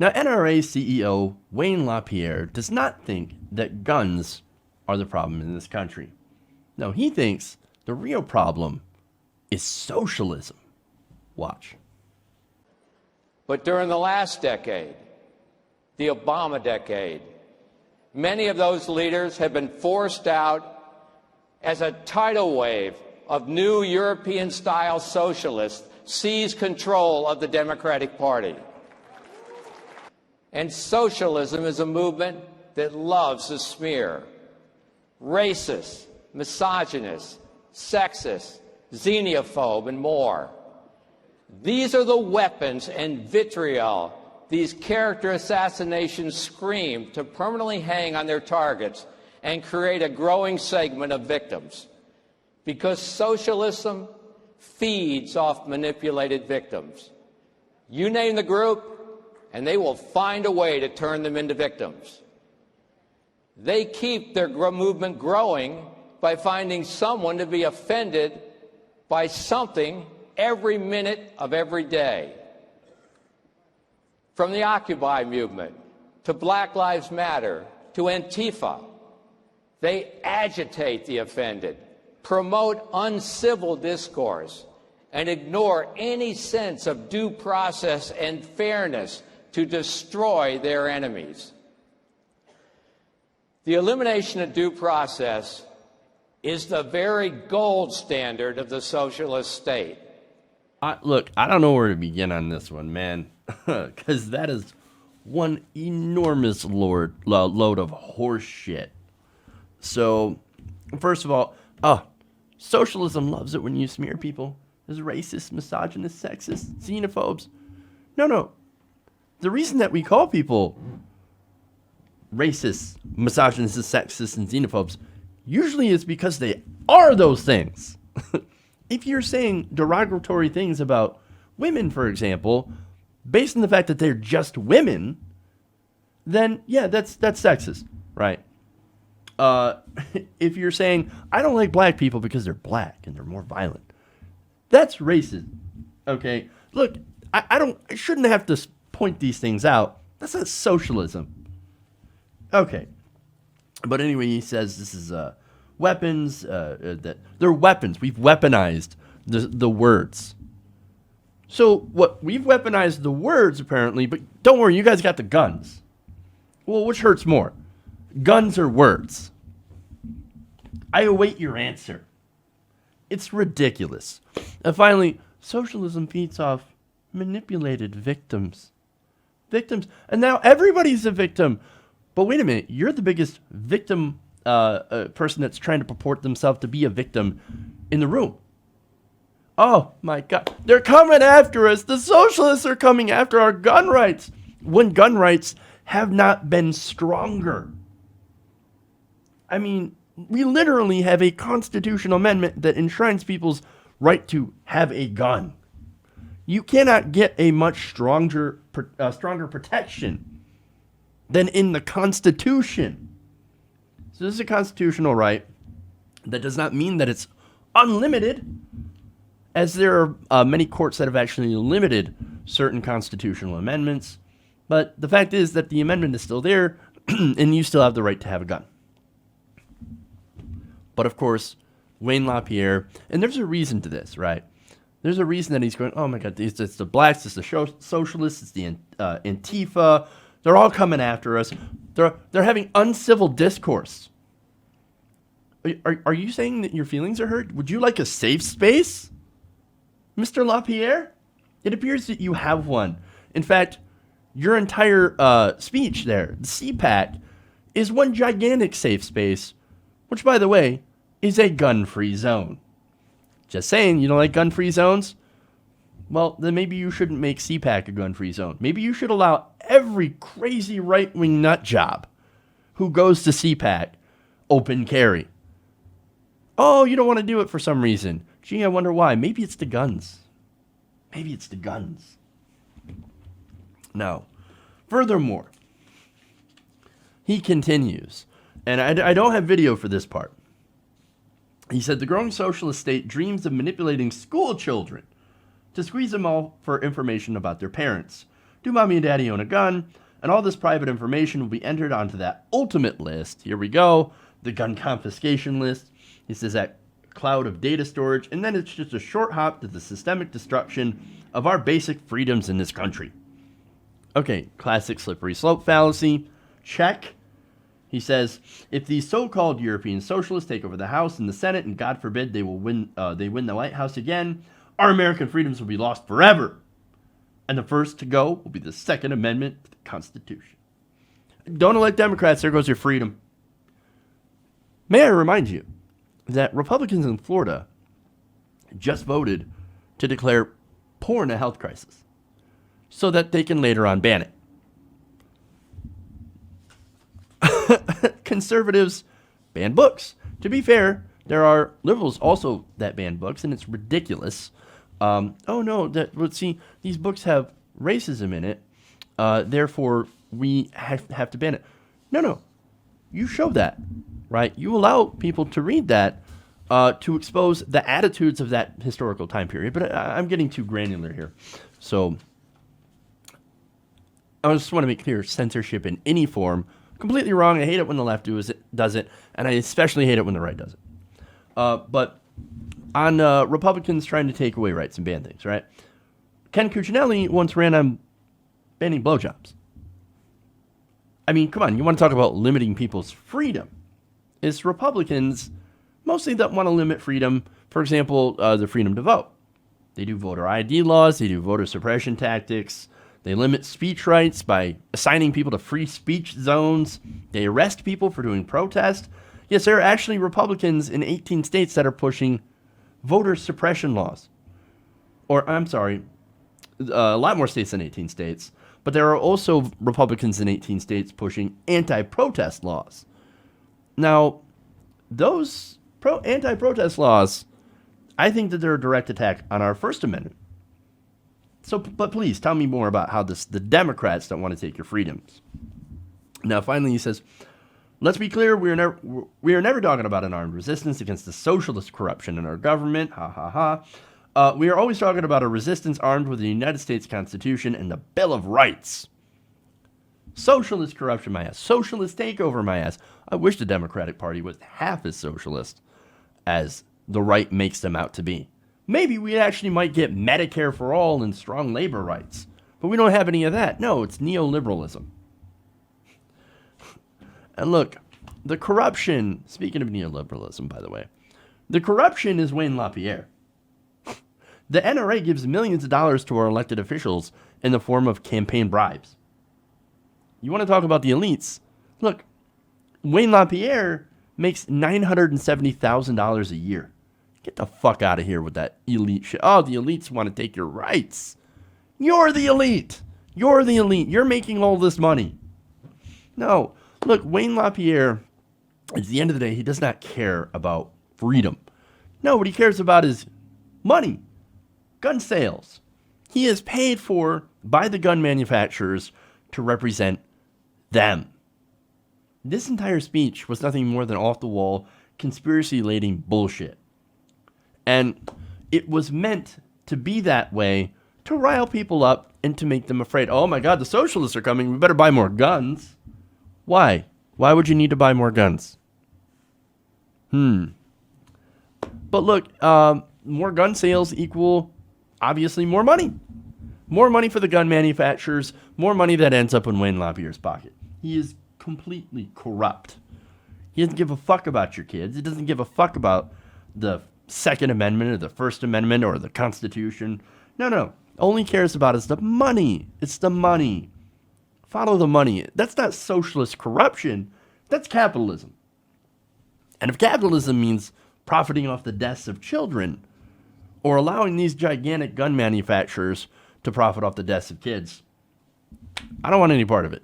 Now, NRA CEO Wayne Lapierre does not think that guns are the problem in this country. No, he thinks the real problem is socialism. Watch. But during the last decade, the Obama decade, many of those leaders have been forced out as a tidal wave of new European-style socialists seize control of the Democratic Party. And socialism is a movement that loves to smear racist, misogynist, sexist, xenophobe, and more. These are the weapons and vitriol these character assassinations scream to permanently hang on their targets and create a growing segment of victims. Because socialism feeds off manipulated victims. You name the group, and they will find a way to turn them into victims. They keep their movement growing by finding someone to be offended by something every minute of every day. From the Occupy movement to Black Lives Matter to Antifa, they agitate the offended, promote uncivil discourse, and ignore any sense of due process and fairness to destroy their enemies. The elimination of due process is the very gold standard of the socialist state. Look, I don't know where to begin on this one, man, because that is one enormous load of horse shit. So, first of all, socialism loves it when you smear people as racist, misogynist, sexist, xenophobes. No. The reason that we call people racist, misogynist, sexist, and xenophobes usually is because they are those things. If you're saying derogatory things about women, for example, based on the fact that they're just women, then yeah, that's sexist, right? If you're saying, I don't like black people because they're black and they're more violent, that's racist, okay? Look, I shouldn't have to point these things out. That's not socialism. Okay. But anyway, he says this is weapons, that they're weapons. We've weaponized the words. So what? We've weaponized the words, apparently, but don't worry, you guys got the guns. Well, which hurts more? Guns or words? I await your answer. It's ridiculous. And finally, socialism feeds off manipulated victims. And now everybody's a victim. But wait a minute, you're the biggest victim person that's trying to purport themselves to be a victim in the room. Oh my God, they're coming after us. The socialists are coming after our gun rights when gun rights have not been stronger. I mean, we literally have a constitutional amendment that enshrines people's right to have a gun. You cannot get a much stronger protection than in the Constitution. So this is a constitutional right. That does not mean that it's unlimited, as there are many courts that have actually limited certain constitutional amendments. But the fact is that the amendment is still there, and you still have the right to have a gun. But of course, Wayne Lapierre, and there's a reason to this, right? There's a reason that he's going, oh my God, it's the blacks, it's the socialists, it's the Antifa. They're all coming after us. They're having uncivil discourse. Are you saying that your feelings are hurt? Would you like a safe space, Mr. Lapierre? It appears that you have one. In fact, your entire speech there, the CPAC, is one gigantic safe space, which, by the way, is a gun-free zone. Just saying, you don't like gun-free zones? Well, then maybe you shouldn't make CPAC a gun-free zone. Maybe you should allow every crazy right-wing nut job who goes to CPAC open carry. Oh, you don't want to do it for some reason. Gee, I wonder why. Maybe it's the guns. Maybe it's the guns. No. Furthermore, he continues, and I don't have video for this part. He said, the growing socialist state dreams of manipulating school children to squeeze them all for information about their parents, Do mommy and daddy own a gun? And all this private information will be entered onto that ultimate list. Here we go. The gun confiscation list. He says that cloud of data storage. And then it's just a short hop to the systemic destruction of our basic freedoms in this country. Okay, classic slippery slope fallacy. Check. He says, if these so-called European socialists take over the House and the Senate, and God forbid they win the White House again, our American freedoms will be lost forever. And the first to go will be the Second Amendment to the Constitution. Don't elect Democrats, there goes your freedom. May I remind you that Republicans in Florida just voted to declare porn a health crisis so that they can later on ban it. Conservatives ban books. To be fair, there are liberals also that ban books, and it's ridiculous. Oh no, these books have racism in it, therefore we have to ban it. No, you show that, right? You allow people to read that to expose the attitudes of that historical time period. But I'm getting too granular here, so I just want to make clear: censorship in any form, completely wrong. I hate it when the left does it, and I especially hate it when the right does it. But on Republicans trying to take away rights and ban things, right? Ken Cuccinelli once ran on banning blowjobs. I mean, come on, you want to talk about limiting people's freedom? It's Republicans mostly that want to limit freedom. For example, the freedom to vote. They do voter ID laws. They do voter suppression tactics. They limit speech rights by assigning people to free speech zones. They arrest people for doing protest. Yes, there are actually Republicans in 18 states that are pushing voter suppression laws. Or, I'm sorry, a lot more states than 18 states. But there are also Republicans in 18 states pushing anti-protest laws. Now, those anti-protest laws, I think that they're a direct attack on our First Amendment. So, but please tell me more about how the Democrats don't want to take your freedoms. Now, finally, he says, let's be clear, we are never talking about an armed resistance against the socialist corruption in our government. Ha, ha, ha. We are always talking about a resistance armed with the United States Constitution and the Bill of Rights. Socialist corruption, my ass. Socialist takeover, my ass. I wish the Democratic Party was half as socialist as the right makes them out to be. Maybe we actually might get Medicare for all and strong labor rights. But we don't have any of that. No, it's neoliberalism. And look, the corruption, speaking of neoliberalism, by the way, the corruption is Wayne Lapierre. The NRA gives millions of dollars to our elected officials in the form of campaign bribes. You want to talk about the elites? Look, Wayne Lapierre makes $970,000 a year. Get the fuck out of here with that elite shit. Oh, the elites want to take your rights. You're the elite. You're the elite. You're making all this money. No. Look, Wayne Lapierre, at the end of the day, he does not care about freedom. No, what he cares about is money. Gun sales. He is paid for by the gun manufacturers to represent them. This entire speech was nothing more than off-the-wall, conspiracy-laden bullshit. And it was meant to be that way to rile people up and to make them afraid. Oh my God, the socialists are coming. We better buy more guns. Why? Why would you need to buy more guns? But look, more gun sales equal, obviously, more money. More money for the gun manufacturers. More money that ends up in Wayne Lapierre's pocket. He is completely corrupt. He doesn't give a fuck about your kids. He doesn't give a fuck about the Second Amendment or the First Amendment or the Constitution. No. All he cares about is the money. It's the money. Follow the money. That's not socialist corruption. That's capitalism. And if capitalism means profiting off the deaths of children or allowing these gigantic gun manufacturers to profit off the deaths of kids, I don't want any part of it.